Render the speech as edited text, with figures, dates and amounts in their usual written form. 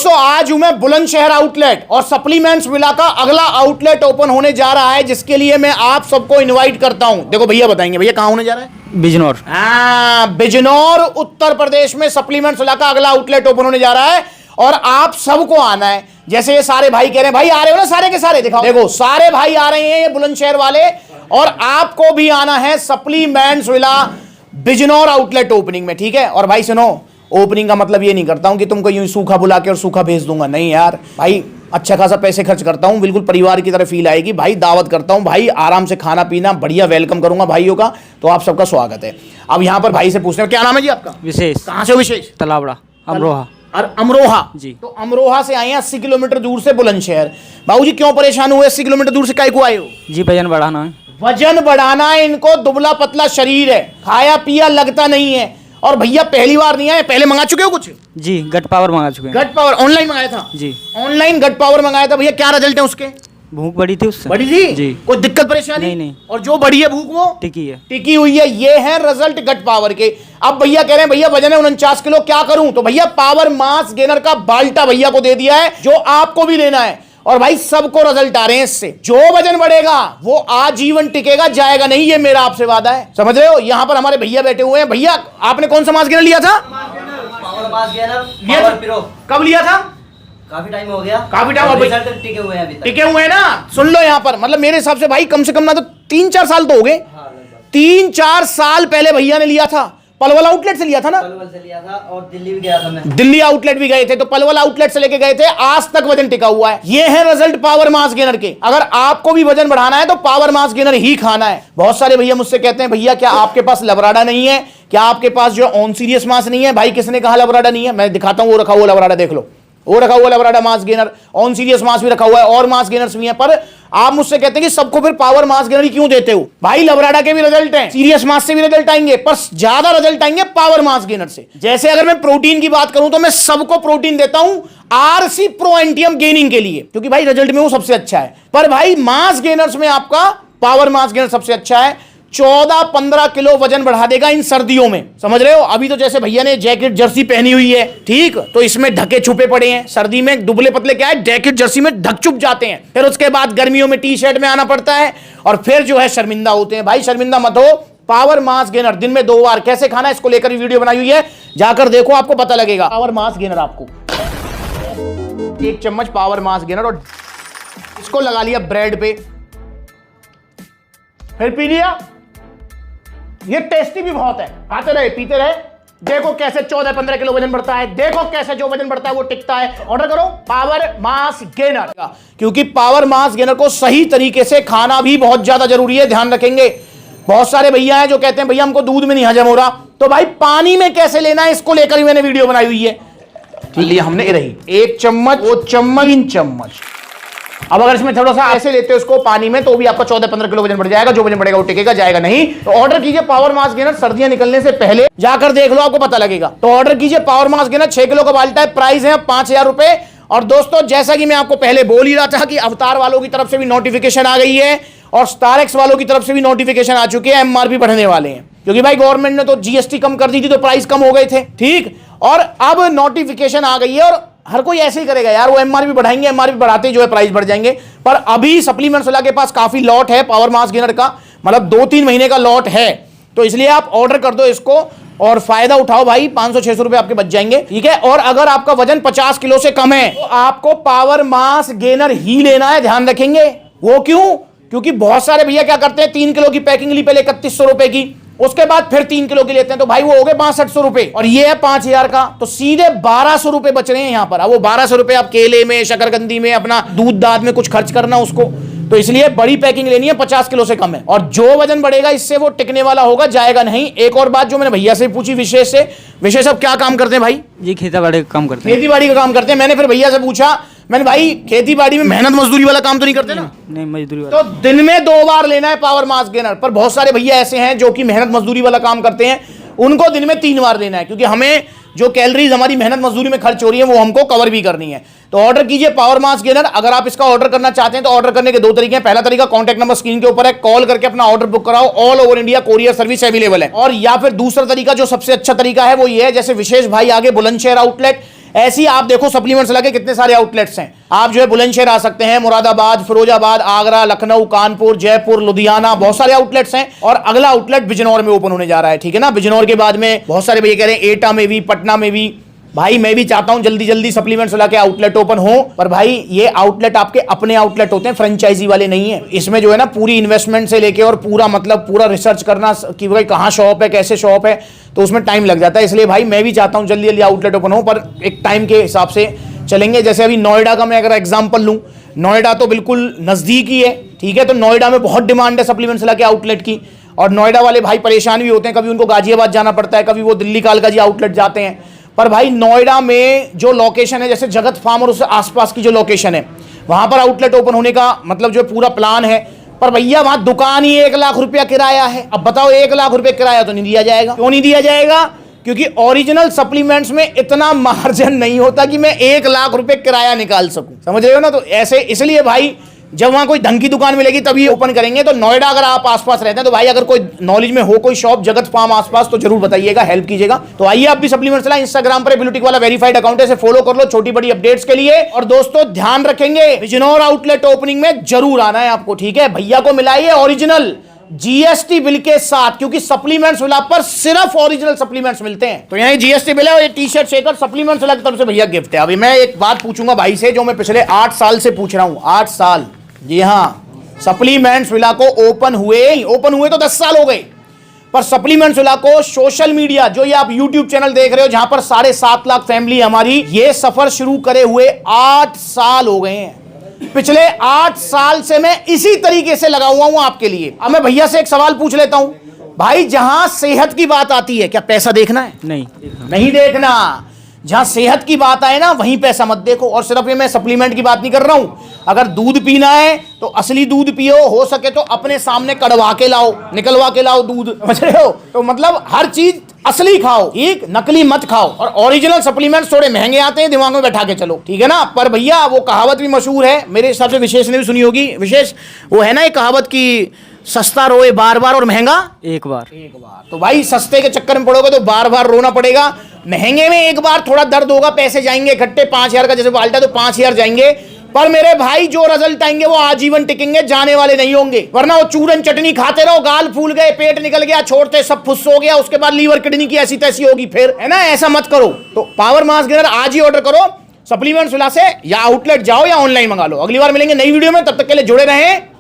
दोस्तों आज हूं मैं बुलंदशहर आउटलेट और सप्लीमेंट्स विला का अगला आउटलेट ओपन होने जा रहा है, जिसके लिए मैं आप सबको इनवाइट करता हूं। देखो भैया बताएंगे, भैया कहां होने जा रहा है? बिजनौर। बिजनौर उत्तर प्रदेश में सप्लीमेंट्स विला का अगला आउटलेट ओपन होने जा रहा है और आप सबको आना है। जैसे ये सारे भाई कह रहे हैं, भाई आ रहे हो ना सारे के सारे, दिखाओ देखो सारे भाई आ रहे हैं ये बुलंदशहर वाले, और आपको भी आना है supplements villa Bijnor outlet opening में, ठीक है। और भाई सुनो, ओपनिंग का मतलब ये नहीं करता हूं कि तुमको यूं सूखा बुला के और सूखा भेज दूंगा, नहीं यार भाई, अच्छा खासा पैसे खर्च करता हूं, बिल्कुल परिवार की तरह फील आएगी भाई, दावत करता हूं भाई, आराम से खाना पीना बढ़िया वेलकम करूंगा भाइयों का, तो आप सबका स्वागत है। अब यहां पर भाई से पूछते हैं, क्या नाम है जी आपका? विशेष। कहां से हो विशेष? तलावड़ा, अमरोहा। और अमरोहा जी। तो अमरोहा से आए हैं 80 किलोमीटर दूर से बुलंदशहर। बाबूजी क्यों परेशान हुए, 80 किलोमीटर दूर से काहे को आए हो? जी वजन बढ़ाना है। वजन बढ़ाना है इनको, दुबला पतला शरीर है, खाया पिया लगता नहीं है। और भैया पहली बार नहीं आए, पहले मंगा चुके हो कुछ? जी गट पावर मंगा चुके हैं। गट पावर ऑनलाइन मंगाया था? जी ऑनलाइन गट पावर मंगाया था। भैया क्या रिजल्ट है उसके? भूख बढ़ी थी उससे। बढ़ी थी जी। कोई दिक्कत परेशानी? नहीं। और जो बढ़ी है भूख वो टिकी है। टिकी हुई है। ये है रिजल्ट गट पावर के। अब भैया कह रहे हैं भैया वजन है 49 किलो, क्या करूं? तो भैया पावर मास गेनर का बाल्टा भैया को दे दिया है, जो आपको भी लेना है। और भाई सबको रिजल्ट आ रहे हैं इससे। जो वजन बढ़ेगा वो आजीवन टिकेगा, जाएगा नहीं, ये मेरा आपसे वादा है, समझ रहे हो। यहां पर हमारे भैया बैठे हुए हैं। भैया आपने कौन सा मास गेनर लिया था? Power mass gainer. कब लिया था? काफी टाइम हो गया। काफी टाइम टिके हुए हैं अभी तक। टिके हुए हैं ना। सुन लो यहाँ पर, मतलब मेरे हिसाब से भाई कम से कम ना तो 3-4 साल तो हो गए। 3-4 साल पहले भैया ने लिया था, पलवल आउटलेट से लिया था ना? पलवल से लिया था और दिल्ली भी गया था मैं। दिल्ली आउटलेट भी गए थे, तो पलवल आउटलेट से लेके गए थे, आज तक वजन टिका हुआ है। ये है रिजल्ट पावर मास गेनर के। अगर आपको भी वजन बढ़ाना है तो पावर मास गेनर ही खाना है। बहुत सारे भैया मुझसे कहते हैं भैया क्या आपके पास लबराडा नहीं है, क्या आपके पास जो ऑन सीरियस मास नहीं है? भाई किसने कहा लबराडा नहीं है? मैं दिखाता हूं, वो रखा हुआ लबराडा देख लो, वो रखा हुआ Labrada mass gainer, ON serious mass भी रखा हुआ है और मास गेनर्स भी हैं। पर आप मुझसे कहते हैं कि सबको फिर पावर मास गेनर ही क्यों देते हो? भाई लबराडा के भी रिजल्ट हैं, सीरियस मास से भी रिजल्ट आएंगे, पर ज्यादा रिजल्ट आएंगे पावर मास गेनर से। जैसे अगर मैं प्रोटीन की बात करूं तो मैं सबको प्रोटीन देता हूं आरसी प्रो एंटियम गेनिंग के लिए, क्योंकि भाई रिजल्ट में वो सबसे अच्छा है। पर भाई मास गेनर्स में आपका पावर मास गेनर सबसे अच्छा है। 14-15 किलो वजन बढ़ा देगा इन सर्दियों में, समझ रहे हो। अभी तो जैसे भैया ने जैकेट जर्सी पहनी हुई है, ठीक, तो इसमें ढके छुपे पड़े हैं। सर्दी में दुबले पतले क्या है, जैकेट जर्सी में ढक छुप जाते हैं, फिर उसके बाद गर्मियों में टी शर्ट में आना पड़ता है और फिर जो है शर्मिंदा होते हैं। भाई शर्मिंदा मत हो, पावर मास गेनर दिन में 2 बार कैसे खाना है इसको लेकर वीडियो बनाई हुई है, जाकर देखो आपको पता लगेगा। पावर मास गेनर आपको 1 चम्मच पावर मास गेनर, और इसको लगा लिया ब्रेड पे, फिर पी लिया। ये टेस्टी भी बहुत है, खाते रहे पीते रहे। देखो कैसे 14-15 किलो वजन बढ़ता है, देखो कैसे जो वजन बढ़ता है वो टिकता है। ऑर्डर करो पावर मास गेनर, क्योंकि पावर मास गेनर को सही तरीके से खाना भी बहुत ज्यादा जरूरी है, ध्यान रखेंगे। बहुत सारे भैया हैं जो कहते हैं भैया हमको दूध में नहीं हजम हो रहा, तो भाई पानी में कैसे लेना है इसको लेकर ही मैंने वीडियो बनाई हुई है। ठीक लिया हमने, रही 1 चम्मच, 2 चम्मच, 3 चम्मच। अब अगर इसमें थोड़ा सा ऐसे लेते हो इसको पानी में, तो भी आपका 14-15 किलो वजन बढ़ जाएगा। जो वजन बढ़ेगा वो टिकेगा, जाएगा नहीं। तो ऑर्डर कीजिए पावर मास गेनर, सर्दियां निकलने से पहले जाकर देख लो, आपको पता लगेगा। तो ऑर्डर कीजिए पावर मास गेनर, 6 किलो का बाल्टा है, प्राइस है 5000 रुपए। और दोस्तों जैसा कि मैं आपको पहले बोल ही रहा था कि अवतार वालों की तरफ से भी नोटिफिकेशन आ गई है और स्टारएक्स वालों की तरफ से भी नोटिफिकेशन आ चुके हैं, एमआरपी बढ़ने वाले हैं, क्योंकि भाई गवर्नमेंट ने तो जीएसटी कम कर दी थी तो प्राइस कम हो गए थे, ठीक। और अब नोटिफिकेशन आ गई है और हर कोई ऐसे ही करेगा यार, वो एमआरपी बढ़ाएंगे, एमआरपी बढ़ाते जो है प्राइस बढ़ जाएंगे। पर अभी सप्लीमेंट्स वाला के पास काफी लॉट है पावर मास गेनर का, मतलब 2-3 महीने का लॉट है, तो इसलिए आप ऑर्डर कर दो इसको और फायदा उठाओ भाई। 500-600 रुपए आपके बच जाएंगे, ठीक है। और अगर आपका वजन 50 किलो से कम है तो आपको पावर मास गेनर ही लेना है, ध्यान रखेंगे। वो क्यों? क्योंकि बहुत सारे भैया क्या करते हैं, 3 किलो की पैकिंग ली पहले 3100 रुपए की, उसके बाद फिर 3 किलो की लेते हैं, तो भाई वो हो गए 6500 रुपए, और ये है 5000 का, तो सीधे 1200 रुपए बच रहे हैं यहां पर। अब वो 1200 रुपए आप केले में, शकरकंदी में, अपना दूध दाद में कुछ खर्च करना उसको, तो इसलिए बड़ी पैकिंग लेनी है, 50 किलो से कम है। और जो वजन बढ़ेगा इससे वो टिकने वाला होगा, जाएगा नहीं। एक और बात जो मैंने भैया से पूछी विशेष से, विशेष अब क्या काम करते हैं भाई? जी खेती बाड़ी का काम करते हैं। खेती बाड़ी का काम करते हैं। मैंने फिर भैया से पूछा, मैंने भाई खेती बाड़ी में मेहनत मजदूरी वाला काम तो नहीं करते ना? नहीं मजदूरी वाला। तो दिन में 2 बार लेना है पावर मास गेनर। पर बहुत सारे भैया ऐसे हैं जो कि मेहनत मजदूरी वाला काम करते हैं, उनको दिन में 3 बार लेना है, क्योंकि हमें जो कैलोरीज हमारी मेहनत मजदूरी में खर्च हो रही है वो हमको कवर भी करनी है। तो ऑर्डर कीजिए पावर मास गेनर। अगर आप इसका ऑर्डर करना चाहते हैं तो ऑर्डर करने के 2 तरीके हैं। पहला तरीका कॉन्टैक्ट नंबर स्क्रीन के ऊपर है, कॉल करके अपना ऑर्डर बुक कराओ, all over India courier service available है। और या फिर दूसरा तरीका जो सबसे अच्छा तरीका है वो ये है, जैसे विशेष भाई आगे बुलंदशहर आउटलेट, ऐसी आप देखो सप्लीमेंट्स लगे कितने सारे आउटलेट्स हैं। आप जो है बुलंदशहर आ सकते हैं, मुरादाबाद, फिरोजाबाद, आगरा, लखनऊ, कानपुर, जयपुर, लुधियाना, बहुत सारे आउटलेट्स हैं। और अगला आउटलेट बिजनौर में ओपन होने जा रहा है, ठीक है ना। बिजनौर के बाद में बहुत सारे भैया कह रहे हैं एटा में भी, पटना में भी। भाई मैं भी चाहता हूं जल्दी जल्दी सप्लीमेंट्स वाला के आउटलेट ओपन हो, पर भाई ये आउटलेट आपके अपने आउटलेट होते हैं, फ्रेंचाइजी वाले नहीं है। इसमें जो है ना पूरी इन्वेस्टमेंट से लेके और पूरा मतलब पूरा रिसर्च करना कि भाई कहाँ शॉप है, कैसे शॉप है, तो उसमें टाइम लग जाता है। इसलिए भाई मैं भी चाहता हूं जल्दी जल्दी आउटलेट ओपन हो, पर एक टाइम के हिसाब से चलेंगे। जैसे अभी नोएडा का मैं अगर एग्जाम्पल लूँ, नोएडा तो बिल्कुल नजदीक ही है, ठीक है। तो नोएडा में बहुत डिमांड है सप्लीमेंट्स वाला के आउटलेट की, और नोएडा वाले भाई परेशान भी होते हैं, कभी उनको गाजियाबाद जाना पड़ता है, कभी वो दिल्ली कालकाजी आउटलेट जाते हैं। पर भाई नोएडा में जो लोकेशन है, जैसे जगत फार्म और उससे आसपास की जो लोकेशन है, वहां पर आउटलेट ओपन होने का मतलब जो पूरा प्लान है। पर भैया वहां दुकान ही 1 लाख रुपया किराया है। अब बताओ 1 लाख रुपए किराया तो नहीं दिया जाएगा। क्यों नहीं दिया जाएगा? क्योंकि ओरिजिनल सप्लीमेंट्स में इतना मार्जिन नहीं होता कि मैं 1 लाख रुपए किराया निकाल सकूं, समझ रहे हो ना। तो ऐसे इसलिए भाई जब वहां कोई ढंग की दुकान मिलेगी तभी ओपन करेंगे। तो नोएडा अगर आप आसपास रहते हैं तो भाई अगर कोई नॉलेज में हो कोई शॉप जगत फार्म आसपास तो जरूर बताइएगा, हेल्प कीजिएगा। तो आइए आप भी सप्लीमेंट्स चलाएं। इंस्टाग्राम पर ब्लूटिक वाला वेरीफाइड अकाउंट है, फॉलो कर लो छोटी बड़ी अपडेट्स के लिए। और दोस्तों ध्यान रखेंगे बिजनौर आउटलेट ओपनिंग में जरूर आना है आपको, ठीक है। भैया को मिलाइए ओरिजिनल जीएसटी बिल के साथ, क्योंकि सप्लीमेंट्स वाला पर सिर्फ ओरिजिनल सप्लीमेंट्स मिलते हैं। तो यहाँ जीएसटी बिल है और ये टी शर्ट शेकर सप्लीमेंट्स वाला की तरफ से भैया गिफ्ट है। अभी मैं एक बात पूछूंगा भाई से जो मैं पिछले 8 साल से पूछ रहा हूं, 8 साल। जी हाँ, सप्लीमेंट्स विला को ओपन हुए तो 10 साल हो गए, पर सप्लीमेंट्स विला को सोशल मीडिया जो ये आप यूट्यूब चैनल देख रहे हो जहां पर 7.5 लाख फैमिली हमारी, ये सफर शुरू करे हुए 8 साल हो गए हैं। पिछले 8 साल से मैं इसी तरीके से लगा हुआ हूं आपके लिए। अब मैं भैया से एक सवाल पूछ लेता हूं भाई, जहां सेहत की बात आती है क्या पैसा देखना है? नहीं देखना। जहां सेहत की बात आए ना वहीं पैसा मत देखो। और सिर्फ ये मैं सप्लीमेंट की बात नहीं कर रहा हूं, अगर दूध पीना है तो असली दूध पियो, हो सके तो अपने सामने कड़वा के लाओ, निकलवा के लाओ दूध, समझ रहे हो। तो मतलब हर चीज असली खाओ, ठीक, नकली मत खाओ। और ओरिजिनल सप्लीमेंट्स थोड़े महंगे आते हैं, दिमाग में बैठा के चलो, ठीक है ना। पर भैया वो कहावत भी मशहूर है, मेरे हिसाब से विशेष ने भी सुनी होगी। विशेष वो है ना एक कहावत की, सस्ता रोए बार बार और महंगा एक बार। तो भाई सस्ते के चक्कर में पड़ोगे तो बार बार रोना पड़ेगा, महंगे में एक बार थोड़ा दर्द होगा, पैसे जाएंगे इकट्ठे, 5,000 का जैसे बाल्टा तो 5,000 जाएंगे। पर मेरे भाई जो रिजल्ट आएंगे वो आजीवन टिकेंगे, जाने वाले नहीं होंगे। वरना वो चूरन चटनी खाते रहो, गाल फूल गए, पेट निकल गया, छोड़ते सब फुस हो गया, उसके बाद लीवर किडनी की ऐसी तैसी होगी फिर, है ना। ऐसा मत करो। तो पावर मास गेनर आज ही ऑर्डर करो सप्लीमेंट्स विला से, या आउटलेट जाओ या ऑनलाइन मंगा लो। अगली बार मिलेंगे नई वीडियो में, तब तक के लिए जुड़े रहें।